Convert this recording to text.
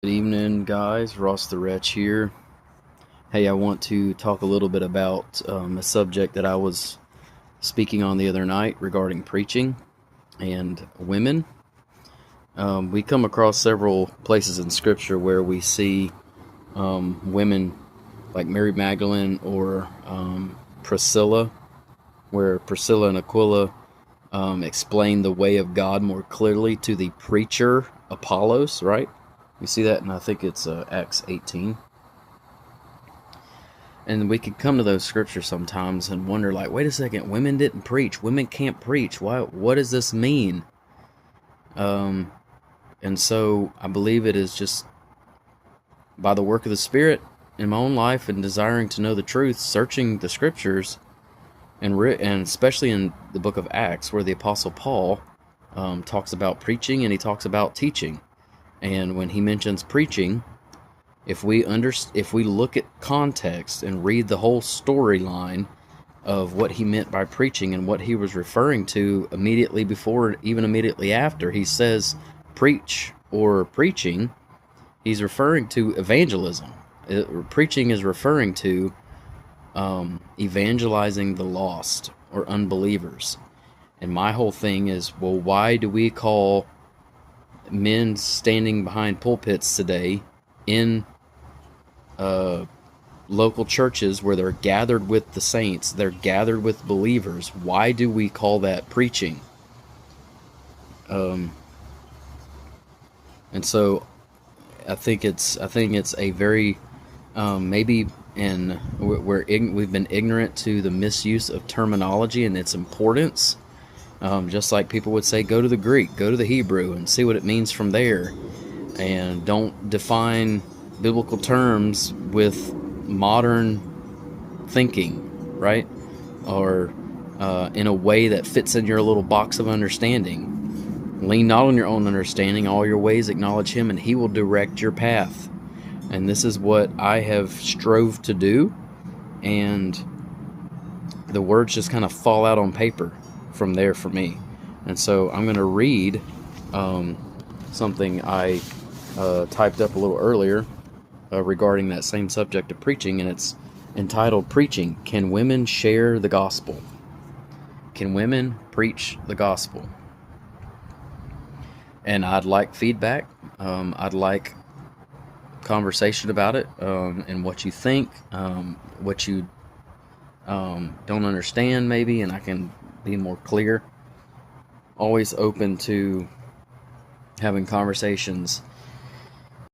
Good evening, guys. Ross the Wretch here. Hey, I want to talk a little bit about a subject that I was speaking on the other night regarding preaching and women. We come across several places in Scripture where we see women like Mary Magdalene or Priscilla, where Priscilla and Aquila explain the way of God more clearly to the preacher Apollos, right? We see that, and I think it's Acts 18. And we could come to those scriptures sometimes and wonder, like, wait a second, women didn't preach. Women can't preach. Why? What does this mean? And so I believe it is just by the work of the Spirit in my own life and desiring to know the truth, searching the scriptures, and especially in the book of Acts, where the Apostle Paul talks about preaching and he talks about teaching. And when he mentions preaching, if we look at context and read the whole storyline of what he meant by preaching and what he was referring to immediately before, even immediately after he says preach or preaching, he's referring to evangelism. Preaching is referring to evangelizing the lost or unbelievers. And my whole thing is, well, why do we call men standing behind pulpits today in local churches where they're gathered with the saints, they're gathered with believers? Why do we call that preaching? And so I think it's a very maybe we've been ignorant to the misuse of terminology and its importance. Just like people would say, go to the Greek, go to the Hebrew, and see what it means from there, and don't define biblical terms with modern thinking, right? Or in a way that fits in your little box of understanding. Lean not on your own understanding, all your ways acknowledge him, and he will direct your path. And this is what I have strove to do, and the words just kind of fall out on paper from there for me. And so I'm going to read something I typed up a little earlier regarding that same subject of preaching, and it's entitled, Preaching, Can Women Share the Gospel? Can women preach the gospel? And I'd like feedback. I'd like conversation about it, and what you think, what you don't understand maybe, and I can be more clear. Always open to having conversations